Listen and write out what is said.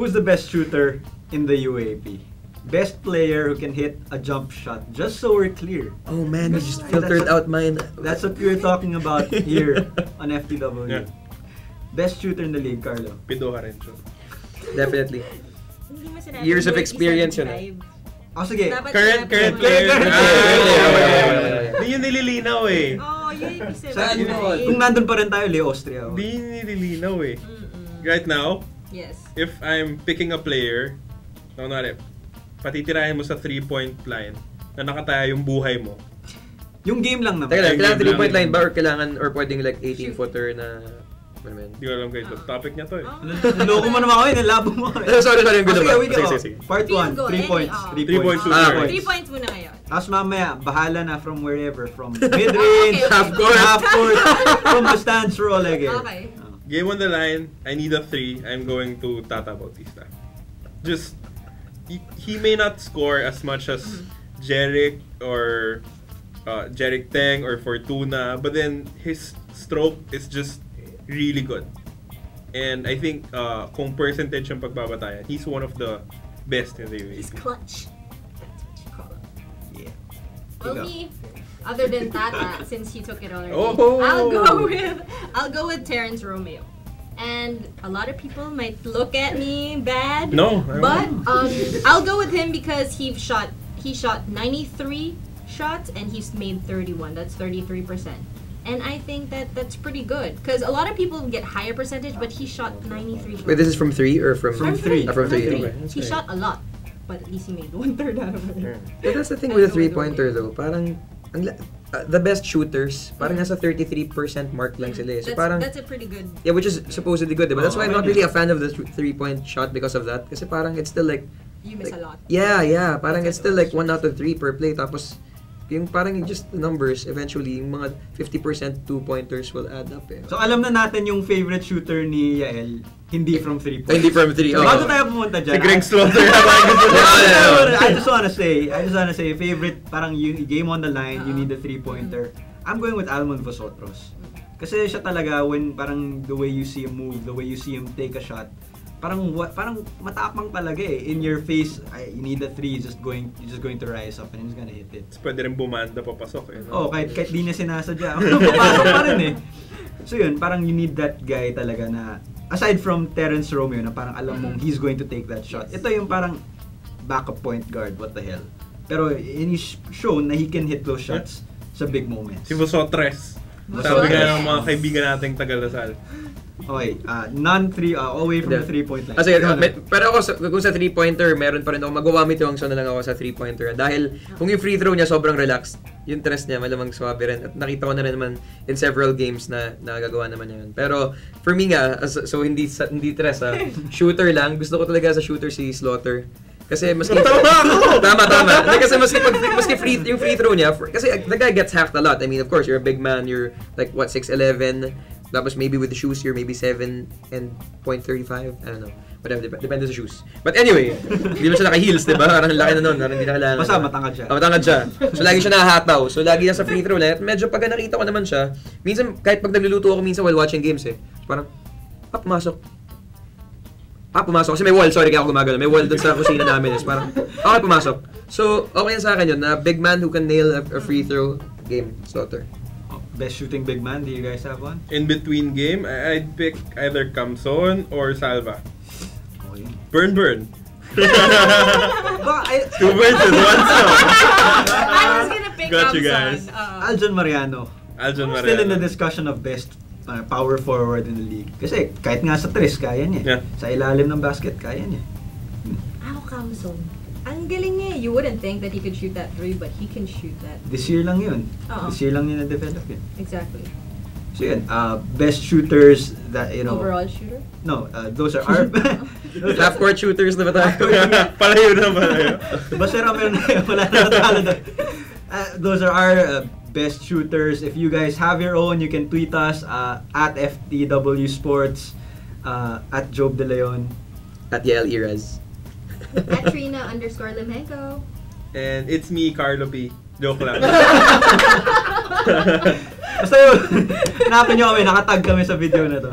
Who's the best shooter in the UAP? Best player who can hit a jump shot. Just so we're clear. Oh man, you just filtered out mine. That's what we're talking about here on FTW. Yeah. Best shooter in the league, Carlo. Pidoha rin siya. Definitely. Hindi mo sinabi Years of yung experience isa, yun. Oh, sige. Dapat Current sinabi mo. player. player. Hindi yun nililinaw eh. Oh, yun yung isa. Saan kung nandun pa rin tayo, Leo Austria. Hindi yun nililinaw eh. Right now, Yes. if I'm picking a player, kunwari, patitirahin mo sa 3-point line na nakataya yung buhay mo. Yung game lang naman. Teka lang, kailangan Game 3-point lang. line ba or kailangan or pwedeng like 18-footer na... Ano man? Hindi ko alam guys, topic niya to eh. Loko mo naman ako eh, nalabo mo ako eh. Sorry, yung gulo ba? Sige, we go. Sige. Part 1, Field goal, 3 points. any, 3 points. points. Ah, 3 points muna ngayon. Tapos mamaya, bahala na from wherever. From mid-range, Okay. half court, from the stands, roll again. Okay. Game on the line, I need a 3. I'm going to Tata Bautista. Just, he may not score as much as Jeric or Jeric Teng or Fortuna, but then his stroke is just really good. And I think kung percentage yung pagbabatayan, he's one of the best in the UAE. He's clutch. That's what you call it. Yeah. Well, me, other than Tata, since he took it already, Oh. I'll go with Terrence Romeo. And a lot of people might look at me bad. No, But I'll go with him because he shot 93 shots and he's made 31. That's 33%. And I think that's pretty good because a lot of people get higher percentage, but he shot 93 shots. Wait, this is from 3 or from... From three. From 3. From Okay. He shot a lot, but at least he made 1/3 out of it. But that's the thing with a 3-pointer though. Parang... the best shooters, parang nasa 33% mark lang sila eh. So parang... That's a pretty good... Yeah, which is supposedly good, diba? That's why I'm not really a fan of the 3-point shot because of that. Kasi parang it's still like... You miss a lot. Yeah. Parang it's still like 1 out of 3 per play. Tapos, yung parang just the numbers, eventually, yung mga 50% 2-pointers will add up eh. So alam na natin yung favorite shooter ni Yael, hindi from 3 points. Hindi from 3, So, bago tayo pumunta dyan. Si Greg Slaughter. I just wanna say, favorite, parang game on the line, you need a 3-pointer. I'm going with Almond Vosotros. Kasi siya talaga, when parang the way you see him move, the way you see him take a shot, parang matapang talaga eh. In your face, you need a 3, you're just going to rise up and he's gonna hit it. Pwede rin bumanda papasok eh. Oh, kahit di niya sinasadya. Papasok pa rin eh. So yun, parang you need that guy talaga na, aside from Terrence Romeo, na parang alam mong he's going to take that shot. Ito yung parang backup point guard, what the hell. Pero he's shown na he can hit those shots sa big moments. Si Vosotres. Sabi nga ng mga kaibigan nating Tagal-Lasal. Okay, non-3, away from the 3-point line. Kasi, pero ako, kung sa 3-pointer, meron pa rin ako, magwawamit yung na lang ako sa 3-pointer. Dahil, kung yung free throw niya sobrang relaxed, yung tres niya malamang swabe rin. At nakita ko na rin naman in several games na nagagawa naman niya yun. Pero, for me nga, so hindi tres shooter lang. Gusto ko talaga sa shooter si Slaughter. Kasi maski tama. Kasi maski yung free throw niya, kasi the guy gets hacked a lot. I mean, of course, you're a big man, you're like what 6'11". Tapos maybe with the shoes you're maybe 7 and 0.35. I don't know. Whatever, depende sa shoes. But anyway, hindi mo siya naka-heels, diba? Parang laki na nun, parang hindi na kailangan. Basta matangkad siya. Matangkad siya. So lagi siya nakahataw. So lagi niya sa free throw line. At medyo pag nakita ko naman siya, minsan kahit pag nagluluto ako minsan while watching games parang, pumasok. Kasi may wall, sorry kaya ako gumagano. May wall dun sa kusina namin. Parang, okay, pumasok. So, okay yan sa akin yun, na big man who can nail a free throw game, Slaughter. Best shooting big man, do you guys have one? In between game, I'd pick either Camson or Salva. Okay. Burn. Ba, 2 birds with 1 stone. I was gonna pick Got up you guys. Aljon Mariano. Aljon Mariano. Still in the discussion of best power forward in the league. Kasi kahit nga sa tres, kaya niya. Yeah. Sa ilalim ng basket, kaya niya. Ako, Camson. Ang galing niya. You wouldn't think that he could shoot that 3, but he can shoot that. This year lang yun. Oo. This year lang niya na-develop yun. Exactly. So yun, best shooters that, you know... Overall shooter? No, those are our... Half-court shooters na ba tayo? Palayo na palayo. Basta meron na yun, wala na natalo doon. Those are our best shooters. If you guys have your own, you can tweet us at FTW Sports, at Job De Leon. At Yael Iraz. At Trina_Limhenko. And it's me, Carlo P. Joke lang. Basta yun, hanapin nyo kami, nakatag kami sa video na to.